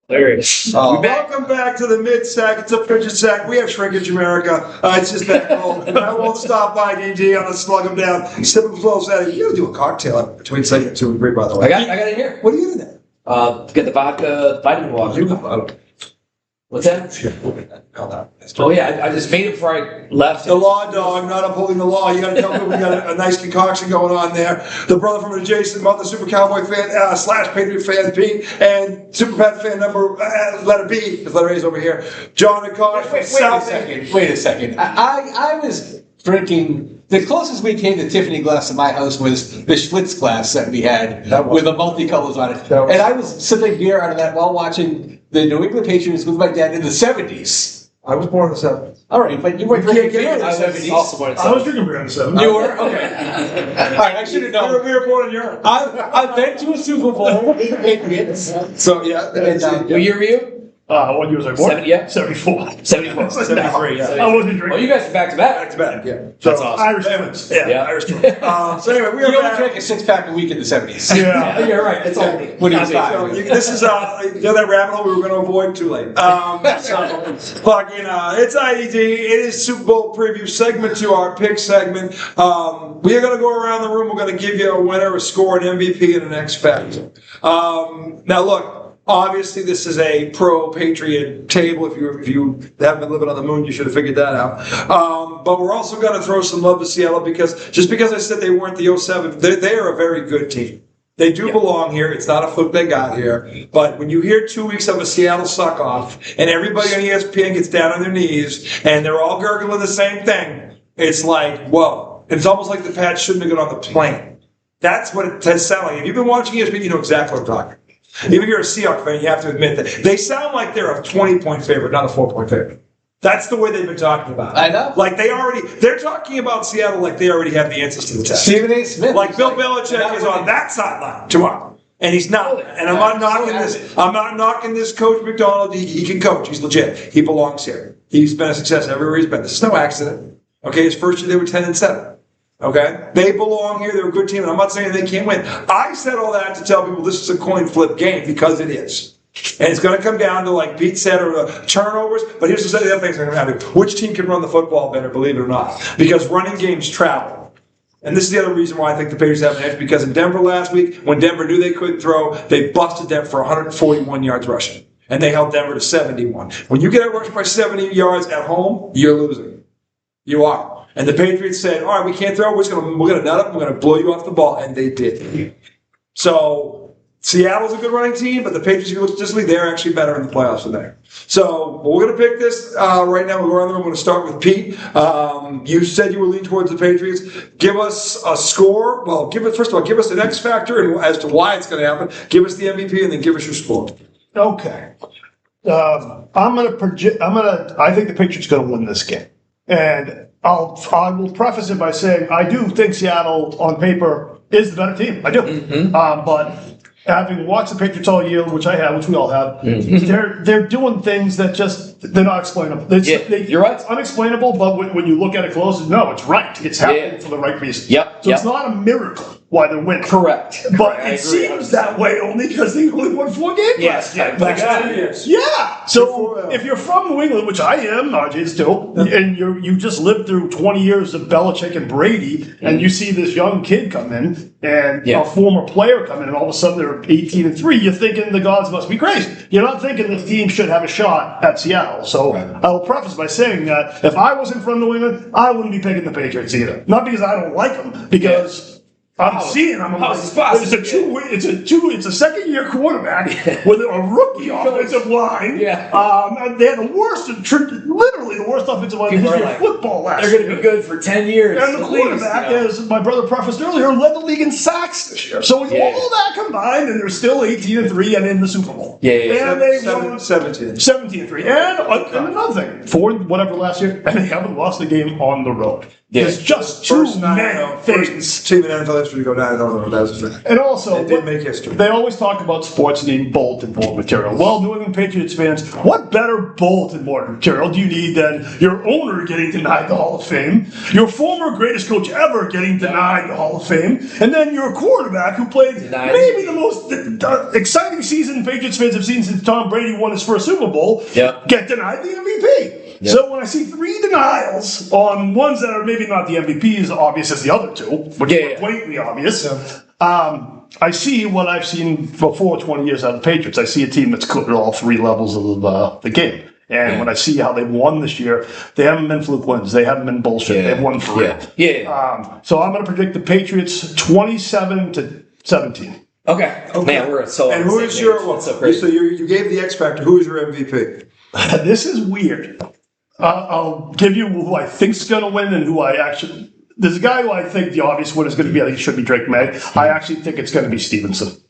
Hilarious. Welcome back to the mid-sack. It's a fidget sack. We have shrinkage America. It's just that cold. I won't stop by, DG. I'm going to slug them down. Sip them close at it. You got to do a cocktail between segment 2 and 3, by the way. I got it here. What are you doing there? Get the vodka vitamin water. What's that? Oh yeah, I just made it before I left. The law dog, not upholding the law. You got to tell me we got a nice concoction going on there. The brother from an adjacent mother, Super Cowboy fan / Patriot fan Pete, and Super Pet fan number letter B, because letter A is over here. John and Connor from South. Wait a second. I was drinking. The closest we came to Tiffany glass in my house was the Schlitz glass that we had with the multicolors on it. And I was sipping beer out of that while watching the New England Patriots with my dad in the 70s. I was born in the 70s. All right, but you were drinking beer in the 70s. I was drinking beer in the 70s. You were? Okay. All right, I should have known. We were born in Europe. I've been to a Super Bowl with the Patriots. So, yeah. What year were you? What year was I born? 74. 74. 73, yeah. I wasn't drinking. Oh, you guys are back to back. Back to back, yeah. That's awesome. Irish twins. Yeah, Irish twins. So anyway, we You are only back. drank a 6-pack a week in the 70s. Yeah. You're right. It's all When he was So 5. this is that rabbit hole we were going to avoid. Too late. It's IDD. It is Super Bowl preview segment 2, our pick segment. We are going to go around the room. We're going to give you a winner, a score, an MVP, and an X factor. Now look. Obviously, this is a pro-Patriot table. If you haven't been living on the moon, you should have figured that out. But we're also going to throw some love to Seattle because I said they weren't the 07, they are a very good team. They do belong here. It's not a fluke they got here. But when you hear 2 weeks of a Seattle suck-off and everybody on ESPN gets down on their knees and they're all gurgling the same thing, it's like, whoa. It's almost like the Pats shouldn't have got on the plane. That's what it does sound like. If you've been watching ESPN, you know exactly what I'm talking about. Even if you're a Seahawks fan, you have to admit that they sound like they're a 20-point favorite, not a 4-point favorite. That's the way they've been talking about it. I know. Like they're talking about Seattle like they already have the answers to the test. Stephen A. Smith. Like Bill Belichick is on that sideline tomorrow. And he's not. And I'm not knocking this. I'm not knocking this Coach McDonald. He can coach. He's legit. He belongs here. He's been a success everywhere he's been. This is no accident. Okay, his first year they were 10-7. Okay? They belong here. They're a good team, and I'm not saying they can't win. I said all that to tell people this is a coin flip game because it is. And it's going to come down to, like Pete said, or turnovers. But here's the other things that are going to happen. Which team can run the football better, believe it or not? Because running games travel. And this is the other reason why I think the Patriots have an edge. Because in Denver last week, when Denver knew they couldn't throw, they busted them for 141 yards rushing. And they held Denver to 71. When you get rushed by 70 yards at home, you're losing. You are. And the Patriots said, all right, we can't throw. We're going to nut up. We're going to blow you off the ball. And they did. So Seattle's a good running team, but the Patriots, if you look statistically, they're actually better in the playoffs than they are. So we're going to pick this right now. We'll go around the room. We're going to start with Pete. You said you were leaning towards the Patriots. Give us a score. Well, first of all, give us an X factor and as to why it's going to happen. Give us the MVP and then give us your score. Okay. I'm going to project. I think the Patriots are going to win this game. And I will preface it by saying I do think Seattle, on paper, is the better team. I do. Mm-hmm. But having watched the Patriots all year, which I have, which we all have, they're doing things that they're not explainable. You're right. It's unexplainable, but when you look at it close, no, it's right. It's happening for the right reason. Yep. So it's not a miracle why they're winning. Correct. But it seems that way only because they only won 4 games. Yes. Yeah. So if you're from New England, which I am, RJ still, and you just lived through 20 years of Belichick and Brady, and you see this young kid come in and a former player come in, and all of a sudden they're 18-3, you're thinking the gods must be crazy. You're not thinking this team should have a shot at Seattle. So I will preface by saying that if I wasn't from New England, I wouldn't be picking the Patriots either. Not because I don't like them, because I'm seeing them. It's a second-year quarterback with a rookie offensive line. Yeah. They had the worst, literally the worst offensive line in the history of football last year. They're going to be good for 10 years. And the quarterback, as my brother prefaced earlier, led the league in sacks this year. So with all that combined, and they're still 18-3 and in the Super Bowl. And they won 17-3. And another thing, for whatever last year, and they haven't lost a game on the road. There's just too First many things. First team in NFL history to go 9-0. That was a fact. And also, They did make history. They always talk about sports needing bulletin board material. Well, New England Patriots fans, what better bulletin board material do you need than your owner getting denied the Hall of Fame, your former greatest coach ever getting denied the Hall of Fame, and then your quarterback who played maybe the most exciting season Patriots fans have seen since Tom Brady won his first Super Bowl, get denied the MVP. Yep. So when I see 3 denials on ones that are maybe not the MVPs, obvious as the other two, which are blatantly obvious, I see what I've seen before 20 years out of the Patriots. I see a team that's cooked at all 3 levels of the game. And when I see how they've won this year, they haven't been fluke wins. They haven't been bullshit. They've won for real. So I'm going to predict the Patriots 27-17. Okay. Man, we're so. And who is your? So you gave the X Factor. Who is your MVP? This is weird. I'll give you who I think's going to win and who I actually. There's a guy who I think the obvious winner is going to be. I think it should be Drake May. I actually think it's going to be Stevenson.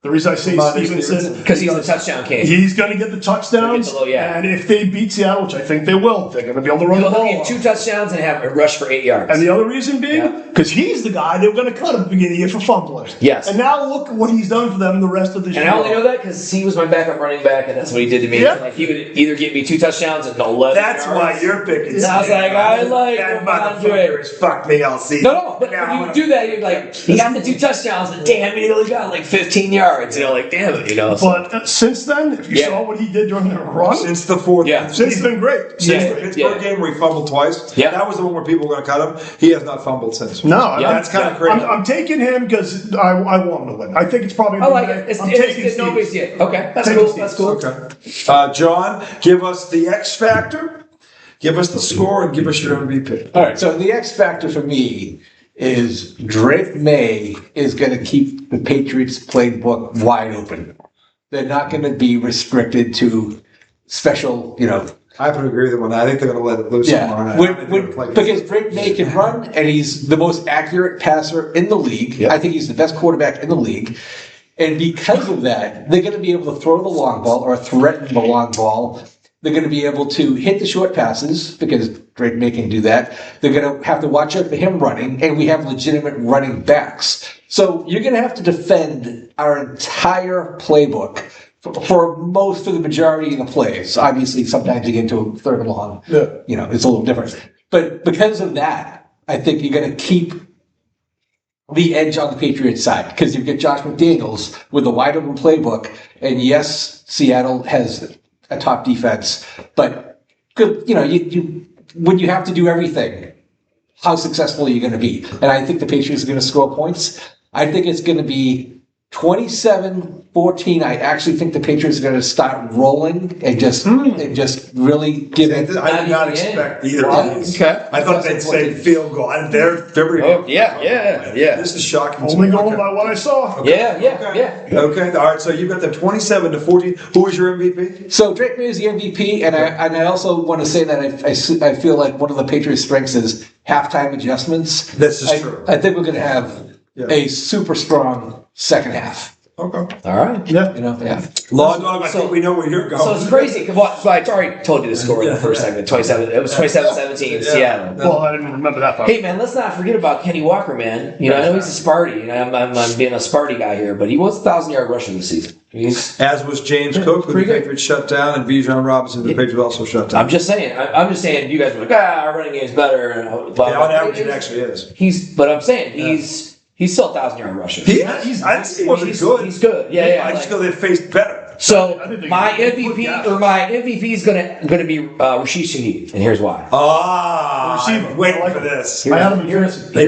The reason I say Stevenson because he's a touchdown king. He's going to get the touchdowns, and if they beat Seattle, which I think they will, they're going to be able to run the ball. He'll get 2 touchdowns and have a rush for 8 yards. And the other reason being, because he's the guy they were going to cut at the beginning of the year for fumbling. Yes. And now look at what he's done for them the rest of the year. And I only know that because he was my backup running back, and that's what he did to me. Yeah. Like he would either give me 2 touchdowns and 11 That's yards. why you're picking. And I was like, I like that motherfucker has fucked me all season. No, but when you would do that, you're like, he got the 2 touchdowns, but damn, he only got like 15 yards. You know, like damn it, you know. But since then, if you saw what he did during the run, since the 4th, he's been great. Since the Pittsburgh game where he fumbled twice, that was the one where people were going to cut him. He has not fumbled since. No, that's kind of crazy. I'm taking him because I want him to win. I think it's probably. I like it. I'm taking nobody's yet. Okay, that's cool. That's cool. Okay, John, give us the X Factor, give us the score, and give us your MVP. All right, so the X Factor for me is Drake May is going to keep the Patriots playbook wide open. They're not going to be restricted to special, I would agree with him on that. I think they're going to let it loose tomorrow night. Because Drake May can run, and he's the most accurate passer in the league. Yep. I think he's the best quarterback in the league. And because of that, they're going to be able to throw the long ball or threaten the long ball. They're going to be able to hit the short passes because Drake May can do that. They're going to have to watch out for him running, and we have legitimate running backs. So you're going to have to defend our entire playbook for the majority of the plays. Obviously, sometimes you get into a 3rd and long. It's a little different. But because of that, I think you're going to keep the edge on the Patriots side because you've got Josh McDaniels with a wide open playbook. And yes, Seattle has a top defense, but when you have to do everything, how successful are you going to be? And I think the Patriots are going to score points. I think it's going to be 27-14. I actually think the Patriots are going to start rolling and just really give it. I did not expect either of these. Okay. I thought they'd say field goal. They're pretty good. Yeah. This is shocking. Only going by what I saw. Okay. Yeah. Okay. All right. So you've got the 27-14. Who is your MVP? So Drake May is the MVP, and I also want to say that I feel like one of the Patriots' strengths is halftime adjustments. This is true. I think we're going to have a super strong second half. Okay. All right. Yeah. Law Dog, I think we know where you're going. So it's crazy. I already told you the score in the first segment. 27. It was 27-17 Seattle. Well, I didn't remember that part. Hey man, let's not forget about Kenny Walker, man. I know he's a Sparty. I'm being a Sparty guy here, but he was a 1,000-yard rusher this season. As was James Cook, who the Patriots shut down, and Bijan Robinson, the Patriots also shut down. I'm just saying. You guys were like, our running game's better. And blah, on average, it actually is. But I'm saying he's still a 1,000-yard rusher. He wasn't good. He's good. Yeah. I just feel they faced better. So my MVP is gonna be Rashid Shaheed, and here's why. I've been waiting for this. They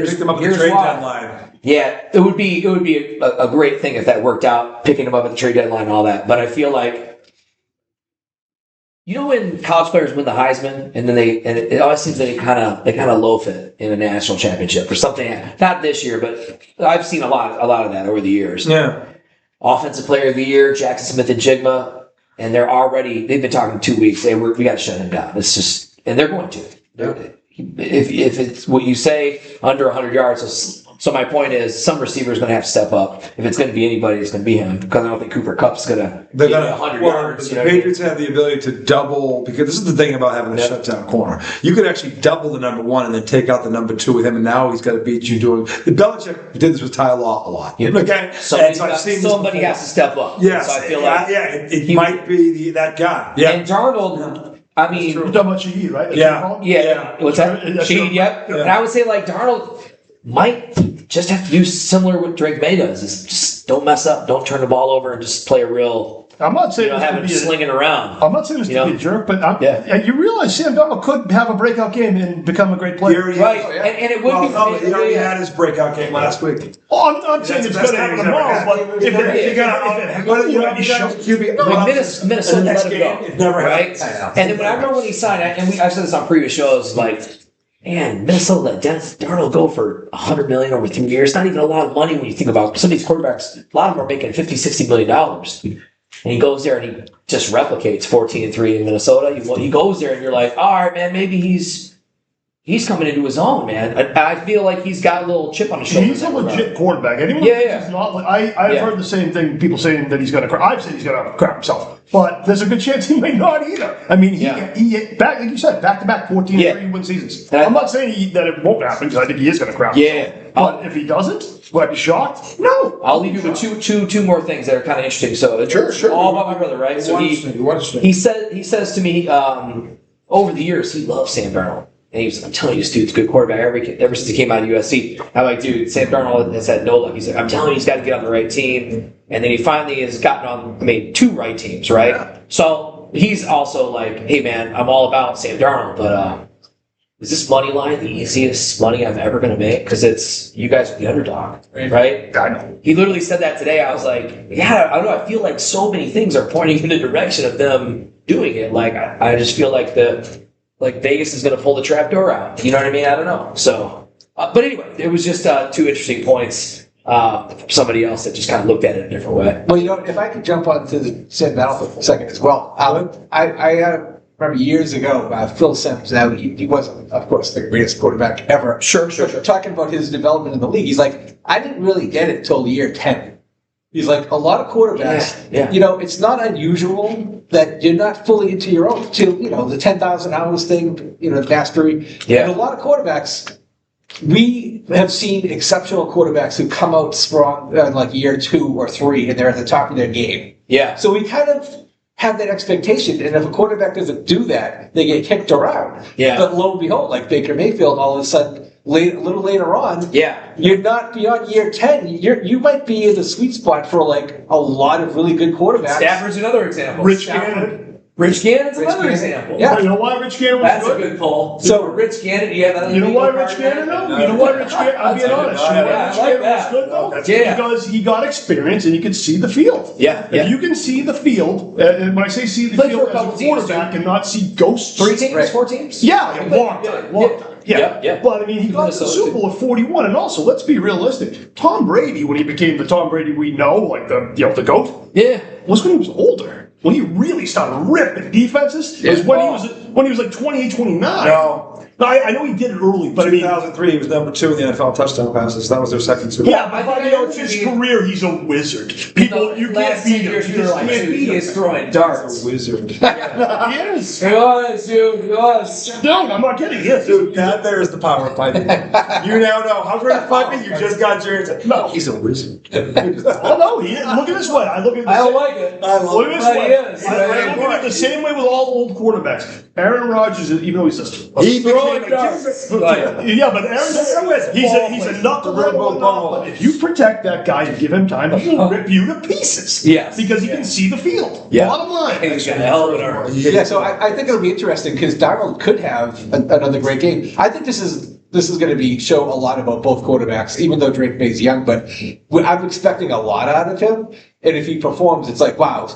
picked him up at the trade deadline. Yeah, it would be a great thing if that worked out, picking him up at the trade deadline and all that. But I feel like, when college players win the Heisman and then it always seems that they kind of loaf it in a national championship or something. Not this year, but I've seen a lot of that over the years. Yeah. Offensive Player of the Year, Jackson Smith and Jigma, and they've been talking 2 weeks. We got to shut him down. It's just, and they're going to. If it's what you say, under 100 yards, So my point is, some receiver is going to have to step up. If it's going to be anybody, it's going to be him. Because I don't think Cooper Kupp's going to They're get gonna 100 well, yards. The Patriots have the ability to double, because this is the thing about having a shutdown corner. You could actually double the number one and then take out the number two with him, and now he's got to beat you doing. The Belichick did this with Ty Law a lot. Yeah. Okay, Somebody has to step up. Yes, So I feel like it might be that guy. Yeah, And Darnold, I mean, You're talking about Shaheed, right? yeah. What's that? That's She, true. yep. Yeah. And I would say like Darnold might just have to do similar what Drake May does. Is just don't mess up, don't turn the ball over, and just play a real. I'm not saying Have him slinging around. I'm not saying this to be a jerk, but and you realize Sam Darnold could have a breakout game and become a great player. Right, and it would be. He already had his breakout game last week. Oh, I'm saying it's That's going to the best happen game tomorrow, he's but ever if had. it You got to show QB. Like Minnesota the next let him game, go, it never right? happens. And then when I remember when he signed, I've said this on previous shows, like, man, Minnesota let Darnold go for $100 million over 3 years. Not even a lot of money when you think about some of these quarterbacks. A lot of them are making $50-60 million. And he goes there and he just replicates 14-3 in Minnesota. He goes there and you're like, all right, man, maybe he's coming into his own, man. I feel like he's got a little chip on his shoulder. he's a legit quarterback. Anyone Yeah. He's not, I've heard the same thing, people saying that he's going to crap. I've said he's going to crap himself. But there's a good chance he may not either. I mean, he back, like you said, back-to-back 14-3 win seasons. I'm not saying that it won't happen, because I think he is going to crap himself. But if he doesn't, would I be shocked? No. I'll leave you with two more things that are kind of interesting. So Sure. All about my brother, right? So he says to me over the years he loves Sam Darnold. And he was, I'm telling you, this dude's a good quarterback ever since he came out of USC. I'm like, dude, Sam Darnold has had no luck. He's like, I'm telling you, he's got to get on the right team. And then he finally has gotten on, 2 right teams, right? Yeah. So he's also like, hey, man, I'm all about Sam Darnold, but is this money line the easiest money I'm ever going to make? Because you guys are the underdog, right? I know. He literally said that today. I was like, yeah, I don't know. I feel like so many things are pointing in the direction of them doing it. Like, I just feel like Vegas is going to pull the trap door out. You know what I mean? I don't know. So, but anyway, it was just 2 interesting points from somebody else that just kind of looked at it a different way. Well, if I could jump onto the Sam Darnold for a second as well. I remember years ago, Phil Simms, now he wasn't, of course, the greatest quarterback ever. Sure. Talking about his development in the league, he's like, I didn't really get it till year 10. He's like, a lot of quarterbacks, it's not unusual that you're not fully into your own, the 10,000 hours thing, mastery. Yeah. And a lot of quarterbacks, we have seen exceptional quarterbacks who come out strong in like year 2 or 3, and they're at the top of their game. Yeah. So we kind of have that expectation, and if a quarterback doesn't do that, they get kicked around. Yeah. But lo and behold, like Baker Mayfield, all of a sudden, a little later on, you're not beyond year 10. You might be in the sweet spot for like a lot of really good quarterbacks. Stafford's another example. Rich Gannon. Rich Gannon's another example. Yeah. You know why Rich Gannon was That's good? a good pull. So Rich Gannon, you have that. You know why Rich Gannon, though? You know why Rich Gannon? I'm being honest. You know why Rich Gannon was good, though? Yeah. Because he got experience and he could see the field. Yeah. If you can see the field, and when I say see the Played for field a as a couple teams, quarterback and not see ghosts. 3 teams? Right. 4 teams? Yeah, long time. Yeah. But I mean, he got to the Super Bowl at 41, and also let's be realistic. Tom Brady, when he became the Tom Brady we know, like the GOAT, was when he was older. When he really started ripping defenses is when he was like 28, 29. No. I know he did it early, but I mean, 2003, he was number 2 in the NFL touchdown passes. That was their second Super Bowl. yeah, but by the end of his career, he's a wizard. People, you can't beat him. You just can't beat he him. is throwing darts. A wizard. He is. He was, dude. He was. Dude, I'm not kidding. He is. Dude, that there is the power of fighting. You now know how great fighting. You just got your answer. No. He's a wizard. Oh no, he is. Look at this way. I look at I this. don't like it. Look at this But he way. is. I look at it the same way with all old quarterbacks. Aaron Rodgers, even though he's just He Throwing became darts. yeah, but Aaron's he's a knucklehead. If you protect that guy and give him time, he will rip you to pieces. Yes. Because he can see the field. Yeah. Bottom line. He's got a hell of an arm. Yeah, so I think it'll be interesting because Darnold could have another great game. I think this is going to show a lot about both quarterbacks, even though Drake May's young. But I'm expecting a lot out of him, and if he performs, it's like wow,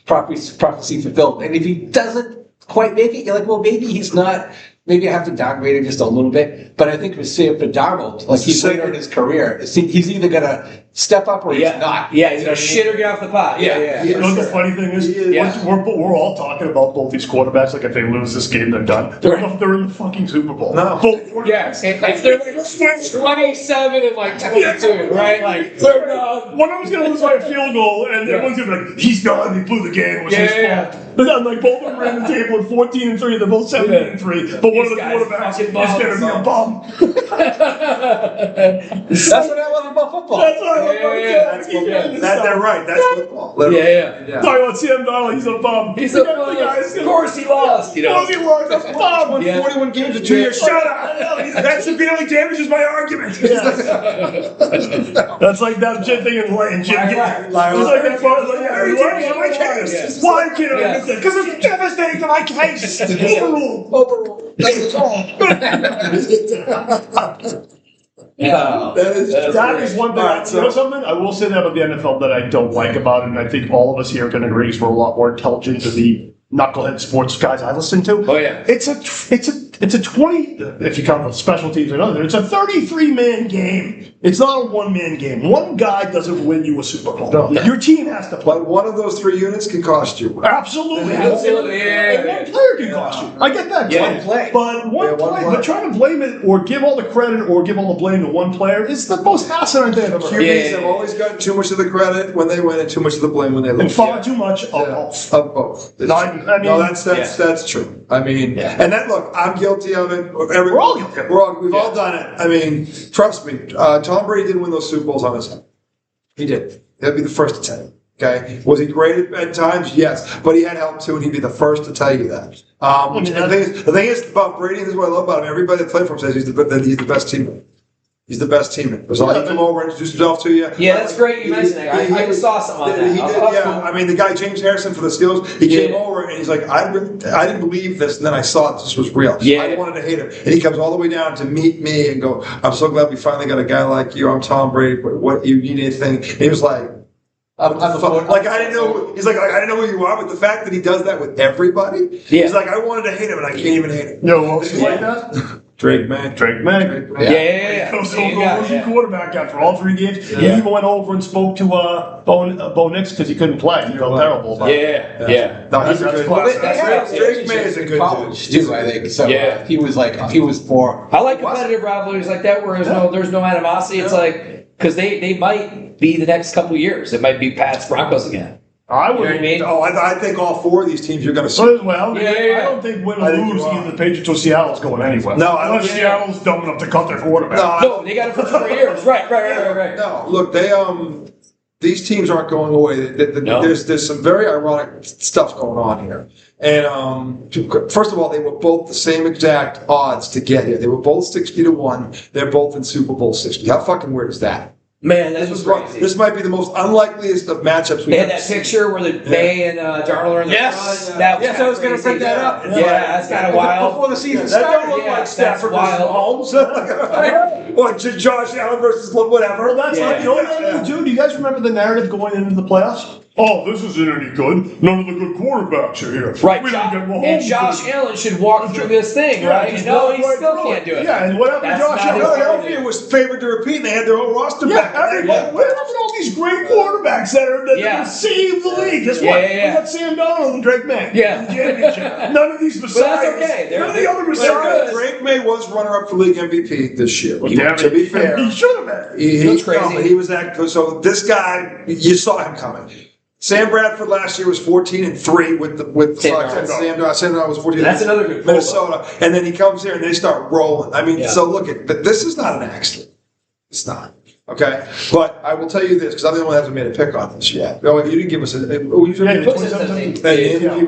prophecy fulfilled. And if he doesn't quite make it, you're like, well, maybe he's not. Maybe I have to downgrade him just a little bit. But I think for Darnold, like he's later in his career, he's either gonna step up or he's not. Yeah, he's gonna shit or get off the pot. Yeah. You know what the funny thing is? Yeah. We're all talking about both these quarterbacks. Like if they lose this game, they're done. They're in the fucking Super Bowl. No. Yeah, if they're like 27 and like 22, right? Like they're done. One of them's gonna lose by a field goal, and everyone's gonna be like, "He's done. He blew the game. It was his fault." But then, like, both of them ran the table at 14-3. They're both 17-3. But one of the quarterbacks is gonna be a bum. That's what I love about football. That's what I love about football. They're right. That's football. Yeah. Talking about Sam Darnold, he's a bum. He's a bum. Of course he lost, you know. Of course he lost. A bum. Won 41 games in 2 years. Shut up. That severely damages my argument. That's like that Jim thing in Jim. It's like that part of Very damaging to my case. Why can't I miss it? Because it's devastating to my case. Overruled. That is one thing. You know something? I will say that about the NFL that I don't like about it, and I think all of us here can agree because we're a lot more intelligent than the knucklehead sports guys I listen to. Oh yeah. It's a 20, if you count the special teams and other, it's a 33-man game. It's not a one-man game. One guy doesn't win you a Super Bowl. No. Your team has to play. But one of those 3 units can cost you. Absolutely. Absolutely, And one player can cost you. I get that. Yeah. One play. But one play. But trying to blame it or give all the credit or give all the blame to one player is the most asinine thing I've ever heard. QBs have always gotten too much of the credit when they win and too much of the blame when they lose. And far too much of both. Of both. That's true. I mean, and that, look, I'm guilty of it. We're all guilty of it. We've all done it. I mean, trust me, Tom Brady didn't win those Super Bowls on his own. He did. He'd be the first to tell you. Okay, was he great at times? Yes, but he had help too, and he'd be the first to tell you that. The thing is about Brady, this is what I love about him. Everybody that played for him says he's the best teammate. He's the best teammate. Was he come over and introduce himself to you? Yeah, that's great you mentioned that. I saw something on that. He did, yeah. I mean, the guy James Harrison for the Steelers, he came over and he's like, I didn't believe this, and then I saw this was real. Yeah. I wanted to hate him, and he comes all the way down to meet me and go, I'm so glad we finally got a guy like you. I'm Tom Brady. What you need anything? And he was like. I didn't know. He's like, I didn't know who you are, but the fact that he does that with everybody, he's like, I wanted to hate him, and I can't even hate him. No, else is like that? Drake May. Yeah. He was the quarterback after all 3 games. He even went over and spoke to Bo Nix because he couldn't play. He felt terrible about it. Yeah. No, he's a good. Drake May is a good college too, I think. So he was for. I like competitive rivalries like that where there's no animosity. It's like because they might be the next couple years. It might be Pats Broncos again. I would. You know what I mean? Oh, I think all 4 of these teams you're going to see. Well, I don't think win or lose either the Patriots or Seattle's going anywhere. No, I don't. Unless Seattle's dumb enough to cut their quarterback. No, they got it for 4 years. Right. No, look, these teams aren't going away. There's some very ironic stuff going on here. And first of all, they were both the same exact odds to get here. They were both 60-1. They're both in Super Bowl 60. How fucking weird is that? Man, this was crazy. This might be the most unlikeliest of matchups They had that picture where the May and Darnold are in the front. I was going to bring that up. Yeah, that's kind of wild. Before the season That started. don't look like Stafford versus Mahomes. Or Josh Allen versus whatever. Well, that's not the only thing, too. Do you guys remember the narrative going into the playoffs? Oh, this isn't any good. None of the good quarterbacks are here. Right, we didn't get Mahomes. And Josh Allen should walk through this thing, right? No, he still can't do it. Yeah, and what happened to Josh Allen? Philadelphia was favored to repeat, and they had their whole roster back. What happened to all these great quarterbacks that saved the league? Guess what? We got Sam Darnold and Drake May. Yeah. None of these messiahs. But that's okay. None of the other messiahs. Drake May was runner-up for league MVP this year. To be fair, he should have been. He's crazy. He was that good. So this guy, you saw him coming. Sam Bradford last year was 14-3 with Sam Darnold was 14. That's another good Minnesota, and then he comes here and they start rolling. I mean, so look at this is not an accident. It's not. Okay, but I will tell you this because I'm the only one that hasn't made a pick on this yet. No, you didn't give us a. You MVP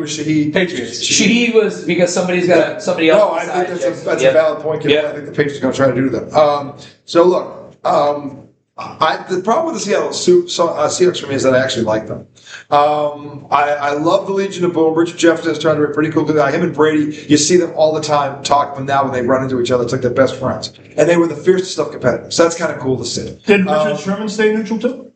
was Shaheed. Patriots. Shaheed was because somebody else. No, I think that's a valid point. I think the Patriots are going to try to do that. So look, the problem with the Seattle Seahawks for me is that I actually like them. I love the Legion of Boom. Richard Jefferson turned to be a pretty cool guy. Him and Brady, you see them all the time talk to them now when they run into each other. It's like they're best friends. And they were the fiercest of competitors. So that's kind of cool to see. Did Richard Sherman stay neutral too?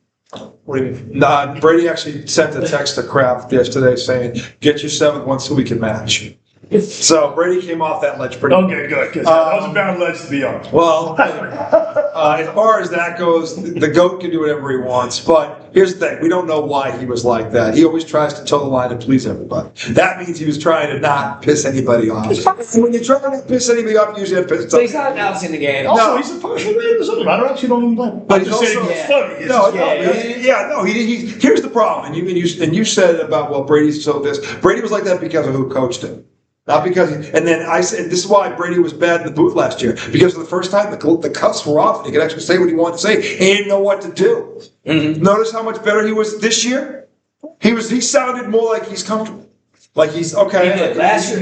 What do you mean? Nah, Brady actually sent a text to Kraft yesterday saying, get your 7th one so we can match. So Brady came off that ledge pretty Okay, good. 'Cause that was a bad ledge to be on. well. As far as that goes, the GOAT can do whatever he wants. But here's the thing: we don't know why he was like that. He always tries to toe the line and please everybody. That means he was trying to not piss anybody off. When you're trying to piss anybody off, you usually have to piss. So he's not announcing the game. Also, he's a partial man or something. I don't actually don't even blame. But I'm he's just saying also- it's funny. It's No, just- he here's the problem, and you said about Brady's so this. Brady was like that because of who coached him, not because. And then I said this is why Brady was bad in the booth last year because for the first time the cuffs were off and he could actually say what he wanted to say. He didn't know what to do. Mm-hmm. Notice how much better he was this year. He sounded more like he's comfortable. Like he's okay. He did. Last year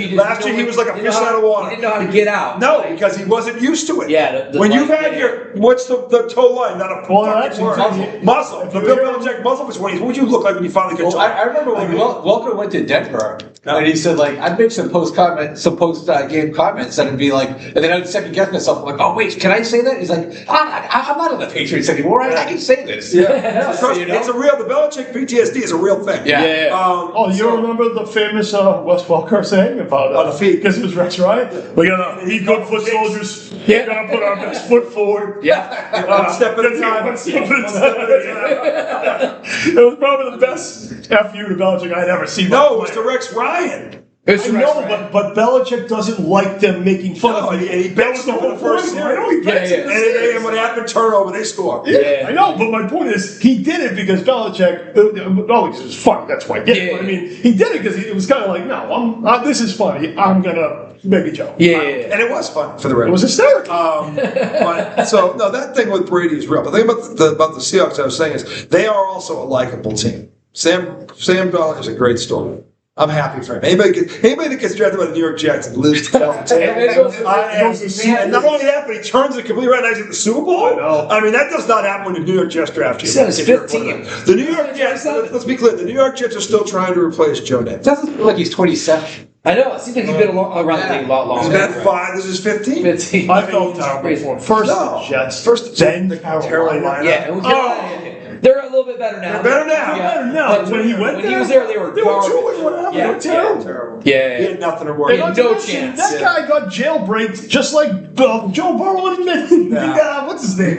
he was like a fish out of water. He didn't know how to get out. No, because he wasn't used to it. Yeah, when you've had what's the toe line? Not a fucking word. Muscle. The Bill Belichick muscle was what would you look like when you finally get I remember when Welker went to Denver, and he said, like, I'd make some post-game comments, and it'd be like, and then I'd second guess myself, I'm like, oh, wait, can I say that? He's like, I'm not on the Patriots anymore. I can say this. Yeah. Trust me, it's a real, the Belichick PTSD is a real thing. Yeah. You remember the famous Wes Welker saying about on the feet? Because it was Rex Ryan. We're going to be good foot soldiers. We're going to put our best foot forward. Yeah. One step at a time. One step at a time. It was probably the best FU to Belichick I'd ever seen. No, it was to Rex Ryan. I know, but Belichick doesn't like them making fun of him. And he benched them for the first I know he benched him. And when it happened, turnover, they score. Yeah, I know, but my point is, he did it because Belichick, because it was funny, that's why I did it. But I mean, he did it because it was kind of like, no, this is funny, I'm going to make a joke. Yeah. And it was fun for the Reds. It was hysterical. That thing with Brady is real. The thing about the Seahawks I was saying is, they are also a likable team. Sam Darnold is a great story. I'm happy for him. Anybody that gets drafted by the New York Jets and lives to tell the tale. And not only that, but he turns it completely right next to the Super Bowl. I know. I mean, that does not happen when the New York Jets draft you. He said his fifth team. The New York Jets, let's be clear, the New York Jets are still trying to replace Joe Namath. Doesn't look like he's 27. I know. It seems like he's been around the league a lot longer. He's been 5. This is 15. 15. I felt terrible for him. First the Jets, then the Carolina. Yeah, and they're a little bit better now. They're better now. But when he was there, they were garbage. They were terrible. Yeah. He had nothing to worry He about. had no chance. That guy got jailbreaked just like Joe Burrow and what's his name?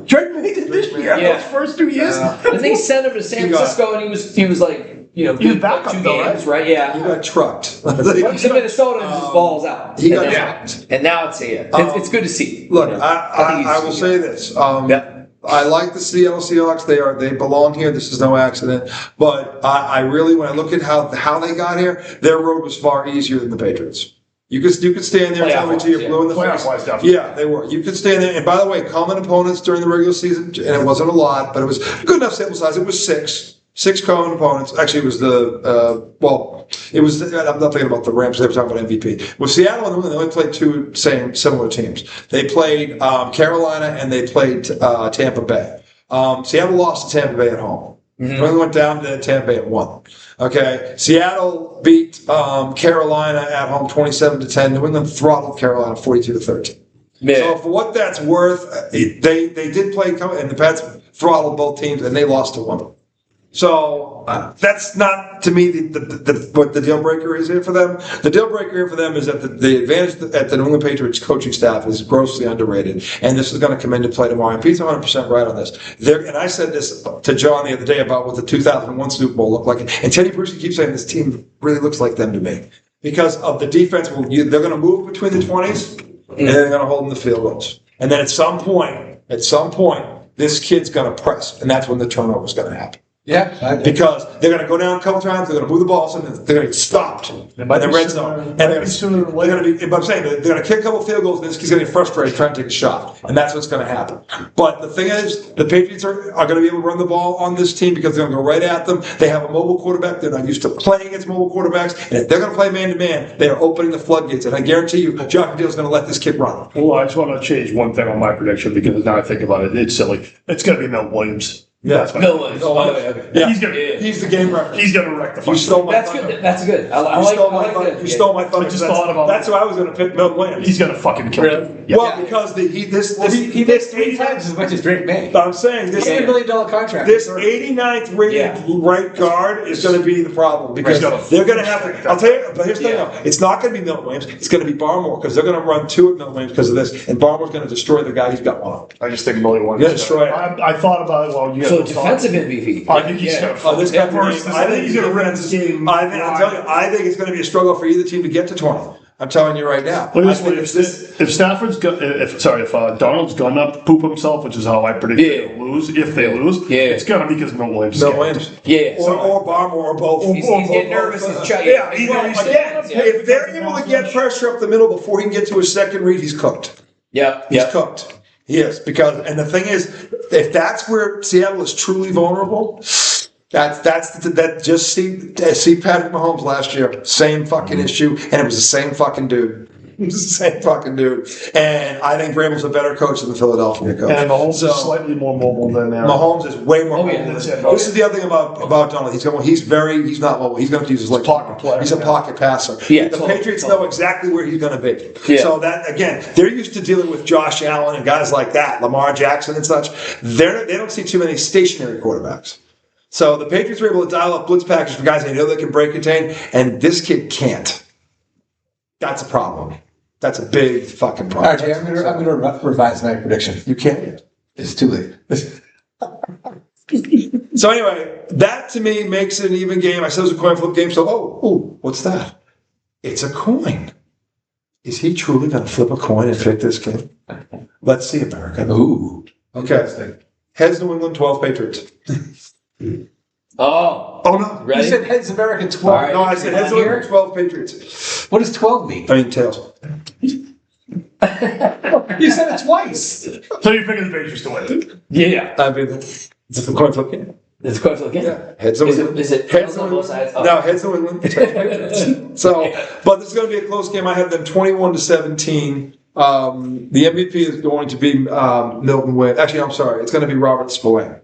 Drake Mason this year. Yeah. Those first 2 years. I think he sent him to San Francisco, and he was like, good backup 2 though, games, right? Yeah. He got trucked. He went to Minnesota and just balls out. He got trucked. And now it's good to see. Look, I will say this. I like the Seattle Seahawks. They belong here. This is no accident. But I really, when I look at how they got here, their road was far easier than the Patriots. You could stand there and tell me till you're blue in the face. Yeah, they were. You could stand there. And by the way, common opponents during the regular season, and it wasn't a lot, but it was a good enough sample size. It was 6. 6 common opponents. Actually, it was I'm not thinking about the Rams. They were talking about MVP. With Seattle and New England, they only played 2 similar teams. They played Carolina and they played Tampa Bay. Seattle lost to Tampa Bay at home. New England went down to Tampa Bay and won. Okay, Seattle beat Carolina at home 27-10. New England throttled Carolina 42-13. Yeah. So for what that's worth, they did play, and the Pats throttled both teams, and they lost to one. So that's not, to me, what the deal breaker is here for them. The deal breaker here for them is that the advantage at the New England Patriots coaching staff is grossly underrated, and this is going to come into play tomorrow. And Pete's 100% right on this. And I said this to John the other day about what the 2001 Super Bowl looked like, and Teddy Bruschi keeps saying this team really looks like them to me because of the defense. They're going to move between the 20s, and they're going to hold them the field goals. And then at some point, this kid's going to press, and that's when the turnover is going to happen. Yeah, because they're going to go down a couple times, they're going to move the ball, and they're going to get stopped in the red zone. And they're going to, I'm saying, they're going to kick a couple field goals, and this kid's going to get frustrated trying to take a shot. And that's what's going to happen. But the thing is, the Patriots are going to be able to run the ball on this team because they're going to go right at them. They have a mobile quarterback. They're not used to playing against mobile quarterbacks. And if they're going to play man-to-man, they are opening the floodgates. And I guarantee you, Jock McDaniels is going to let this kid run. Well, I just want to change one thing on my prediction because now I think about it, it's silly. It's going to be Mel Williams. Yeah. Bill Williams. By the way, okay. Yeah. He's the game reference. He's gonna wreck the fuck. You stole my That's thunder. good. That's good. I You like stole my I like thunder. that. You stole my thunder. I just thought about That's who I was going to pick, Milton Williams. He's gonna fucking kill him. Yeah. Well, because He makes 3 times as much as Drake May. I'm saying this $100 million contract. This 89th rated right guard is going to be the problem because they're going to have to. I'll tell you, but here's the thing: though. It's not going to be Milton Williams. It's going to be Barmore because they're going to run 2 at Milton Williams because of this, and Barmore's going to destroy the guy. He's got one. I just think Millie won. Yeah, destroy it. I thought about it. Well, you So guys defensive MVP. I think he's gonna. Oh, this guy I think he's gonna win this game. I think it's going to be a struggle for either team to get to 20. I'm telling you right now. Look at this way, if Stafford's if Donald's gonna poop himself, which is how I predict they'll lose. If they lose, it's gonna be because Milton Williams. Milton Williams. Yeah. Or Barmore or both. He's getting nervous. Yeah, if they're able to get pressure up the middle before he can get to his second read, he's cooked. He's cooked. He is and the thing is, if that's where Seattle is truly vulnerable, just see Patrick Mahomes last year, same fucking issue, and it was the same fucking dude. It was the same fucking dude. And I think Vrabel's a better coach than the Philadelphia coach. And Mahomes is slightly more mobile than Aaron. Mahomes is way more mobile. Yeah, This is the other thing about Donald. He's not mobile. He's going to use his legs. Pocket player. He's a pocket passer. Yeah, the Patriots know exactly where he's going to be. Yeah. So that, again, they're used to dealing with Josh Allen and guys like that, Lamar Jackson and such. They don't see too many stationary quarterbacks. So the Patriots were able to dial up blitz packages for guys they know they can break contain, and this kid can't. That's a problem. That's a big fucking problem. All right, Jay, I'm going to revise my prediction. You can't. It's too late. So anyway, that to me makes it an even game. I said it was a coin flip game. So, what's that? It's a coin. Is he truly going to flip a coin and pick this game? Let's see, America. Ooh. Okay. Heads New England, 12 Patriots. Oh no. Ready? You said heads American 12. All right. No, I said heads New England, 12 Patriots. What does 12 mean? I mean, tails. You said it twice. So you're picking the Patriots to win. Yeah. I mean, it's a coin flip game. It's a coin flip game. Yeah. Heads New England. Is it Heads on New both England. sides? Oh. No, heads New England. So, but this is going to be a close game. I have them 21-17. The MVP is going to be Milton Williams. Actually, I'm sorry. It's going to be Robert Spillane.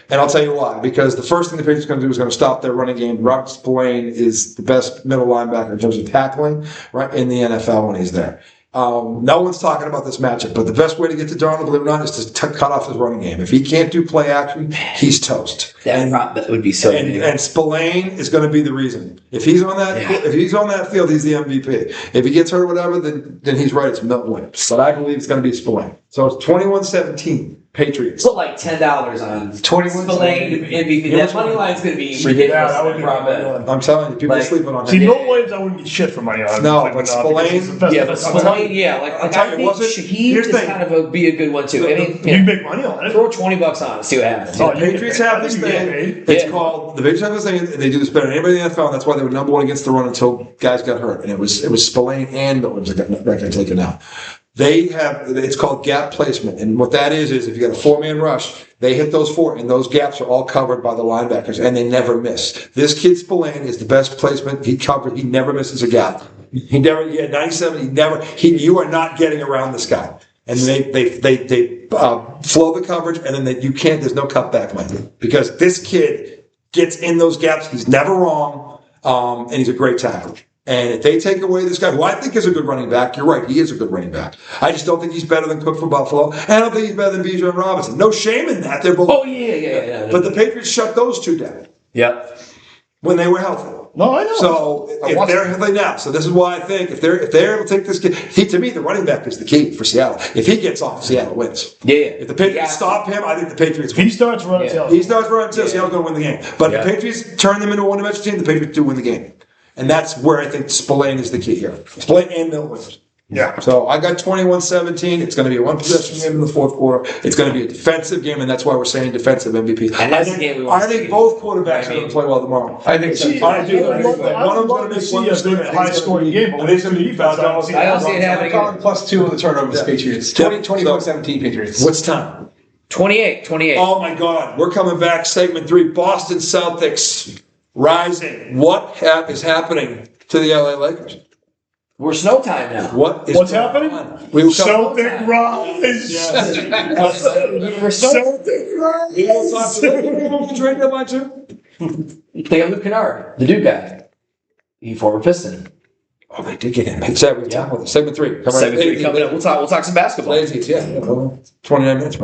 And I'll tell you why. Because the first thing the Patriots are going to do is going to stop their running game. Robert Spillane is the best middle linebacker in terms of tackling right in the NFL when he's there. No one's talking about this matchup, but the best way to get to Darnold, believe it or not, is to cut off his running game. If he can't do play action, he's toast. That would be so. And Spillane is going to be the reason. If he's on that field, he's the MVP. If he gets hurt or whatever, then he's right. It's Milton Williams. But I believe it's going to be Spillane. So it's 21-17. Patriots. Put like $10 on 21 Spillane MVP. That money line's going to be ridiculous. Yeah, that would be I'm telling you, people are sleeping on See, him. Milton Williams, I wouldn't get shit for money on. No, but Spillane. Yeah, but Spillane, I think Shaheed is kind of be a good one too. I mean, you make money on it. Throw $20 on it, see what happens. The Patriots have this thing. It's called the Patriots have this thing, and they do this better than anybody in the NFL. And that's why they were number one against the run until guys got hurt, and it was Spillane and Milton that got taken out. It's called gap placement. And what that is if you got a 4-man rush, they hit those 4, and those gaps are all covered by the linebackers, and they never miss. This kid Spillane is the best placement. He never misses a gap. He had 97, you are not getting around this guy. And they flow the coverage, and then there's no cutback line. Because this kid gets in those gaps. He's never wrong, and he's a great tackler. And if they take away this guy, who I think is a good running back, you're right, he is a good running back. I just don't think he's better than Cook for Buffalo. And I don't think he's better than Bijan Robinson. No shame in that. They're both. Oh, yeah. But the Patriots shut those two down. Yep. When they were healthy. No, I know. So if they're healthy now, so this is why I think if they're able to take this kid, to me the running back is the key for Seattle. If he gets off, Seattle wins. Yeah. If the Patriots stop him, I think the Patriots win. If he starts running tail. Seattle's going to win the game. But if the Patriots turn them into a one-dimensional team, the Patriots do win the game. And that's where I think Spillane is the key here. Spillane and Milton Williams. Yeah. So I got 21-17. It's going to be a one-possession game in the fourth quarter. It's going to be a defensive game, and that's why we're saying defensive MVP. And that's the game we want I think both quarterbacks are going to play well tomorrow. I think so. I do. I would love to see a good high-scoring game, but it's going to be defense. I don't see it happening. Colin +2 on the turnovers, Patriots. 21-17 Patriots. What's time? 28. Oh, my God. We're coming back. Segment 3. Boston Celtics rising. What is happening to the LA Lakers? We're snow time now. What's happening? Celtic rise. We're snow. They got Luke Kennard, the Duke guy. He former Piston. Oh, they did get him. Segment 3. Segment 3 coming up. We'll talk some basketball. 29 minutes, bro.